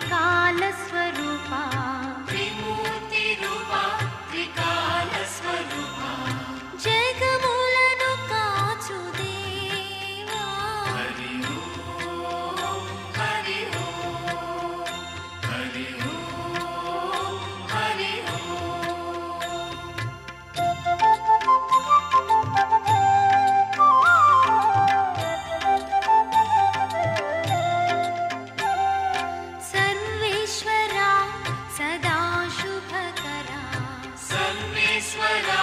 त्रिकाल स्वरूपा त्रिमूर्ति रूपा त्रिकाल स्वरूपा जगमुలను కాచు దేవా हरि ओम हरि ओम हरि ओम हरि सर्वेश्वरा सदा शुभकरा सर्वेश्वरा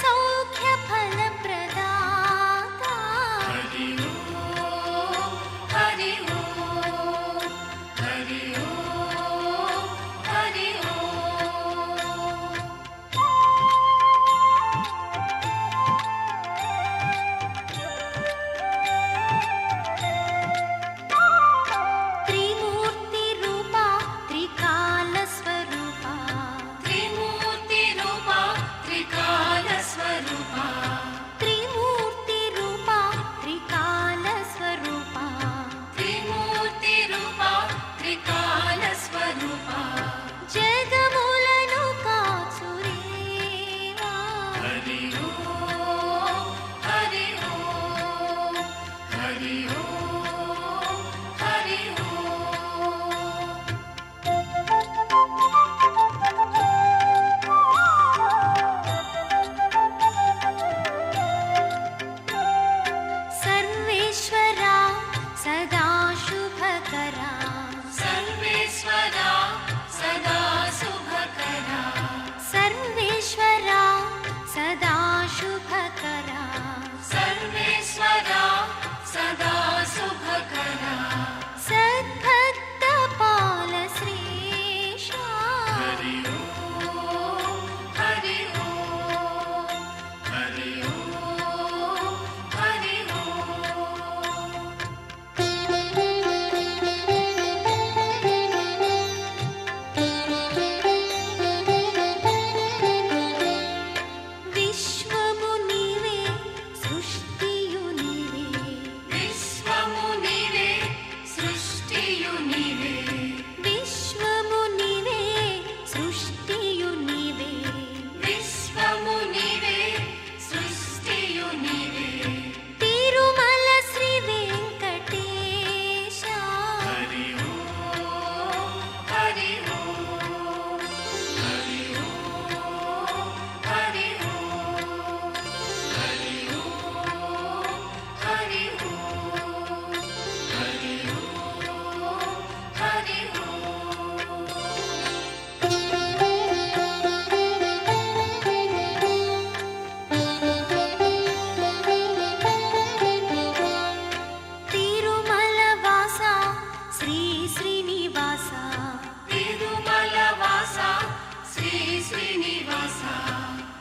सौख्य फल प्रदाता हरि ओम हरि ओम हरि ओम हरि ओम त्रिमूर्ति रूपा त्रिकाल स्वरूपा त्रिमूर्ति रूपा त्रिकाल स्वरूपा त्रिमूर्ति रूपा त्रिकाल स्वरूपा त्रिमूर्ति रूपा त्रिकाल स्वरूपा जगमुలను కాచురేవా हरि ओम हरि ओम हरि ओम हरि ओम सर्वेश्वरा सदा शुभकरा सर्वेश्वरा सदा शुभकरा सर्वेश्वरा सदा शुभकरा सर्वेश्वरा सदा शुभकरा सद्भक्त पाल श्रेषा हरि ओम हरि ओम हरि ओम हरि ओम విశ్వము నీవే సృష్టియు నీవే విశ్వము నీవే సృష్టియు నీవే విశ్వము నీవే సృష్టియు నీవే విశ్వము నీవే సృష్టియు నీవే తిరుమల శ్రీ వెంకటేశ హరి ఓం హరి ఓం హరి ఓం హరి ఓం హరి ఓం హరి ఓం హరి ఓం హరి ఓం తిరుమల వాస శ్రీ శ్రీనివాస తిరుమల వాస శ్రీ శ్రీనివాస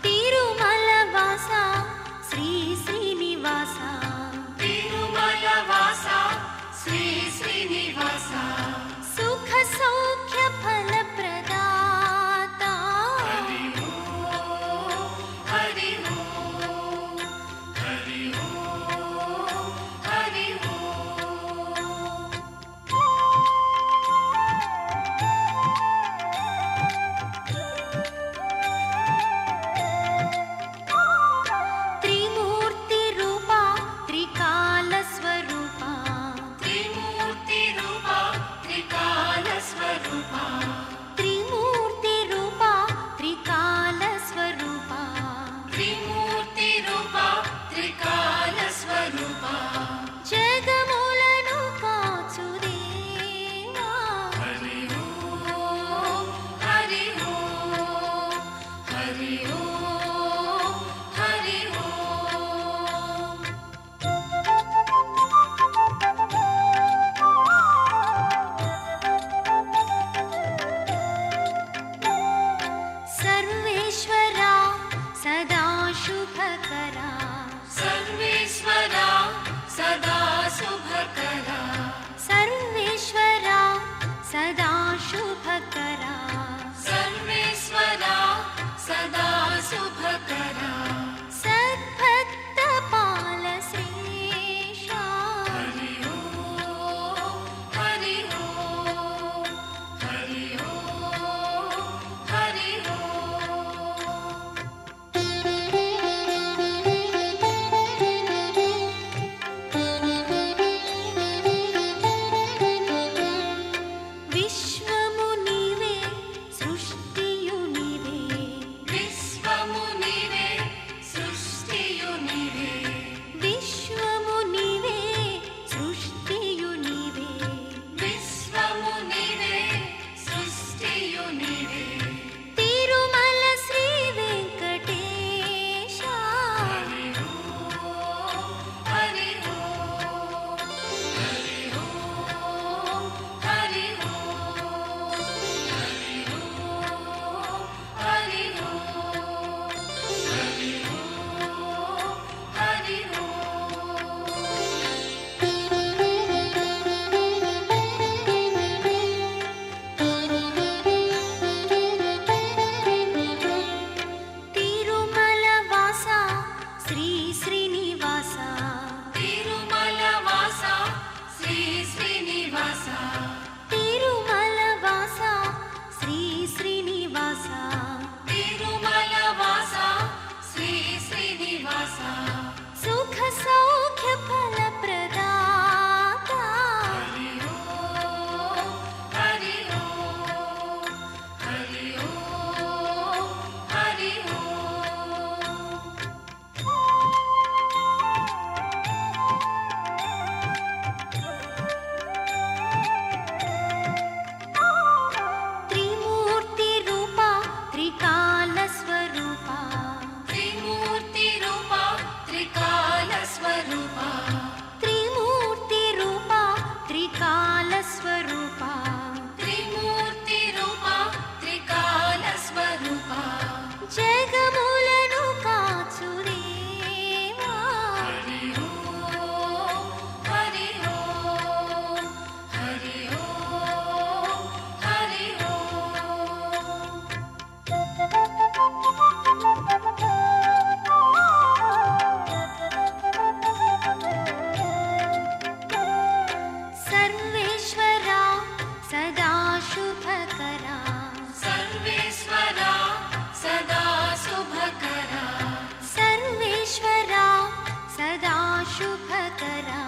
తిరుమల వాస శ్రీ శ్రీనివాస తిరుమల వాస శ్రీ శ్రీనివాస సుఖ సౌఖ్య ఫల ప్రదాత హరి ఓం హరి ఓం హరి ఓం హరి ఓం త్రిమూర్తి రూపా త్రికాల స్వరూపా त्रिमूर्ति रूपा त्रिकाल स्वरूपा త్రిమూర్తి రూపా త్రికాల స్వరూపా त्रिमूर्ति रूपा त्रिकाल स्वरूपा జగములను కాచుదేవా हरि ओम हरि ओम हरि ओम हरि ओम सर्वेश्वरा सदा शुभकरा सर्वेश्वरा सदा शुभकरा सर्वेश्वरा सदा शुभकरा सर्वेश्वरा सदा शुभकरा सद्भक्त पाल श्रेषा हरि ओम हरि ओम हरि ओम हरि ओम శ్రీ శ్రీనివాస తిరుమలవాస శ్రీ శ్రీనివాస తిరుమలవాస శ్రీ శ్రీనివాస తిరుమలవాస శ్రీ శ్రీనివాస సుఖ సౌఖ్య ఫల ప్రదాత హరి ఓం హరి ఓం హరి ఓం హరి ఓం త్రిమూర్తి రూప త్రికాల స్వరూప త్రిమూర్తి రూప త్రికాల స్వరూప త్రిమూర్తి రూప త్రికాల స్వరూప త్రిమూర్తి రూప త్రికాల స్వరూప జగములను కాచుదేవా హరి ఓం హరి ఓం హరి ఓం హరి ఓం సర్వేశ్వరా సదా శుభకరా సర్వేశ్వరా సదా శుభకరా సర్వేశ్వరా సదా శుభకరా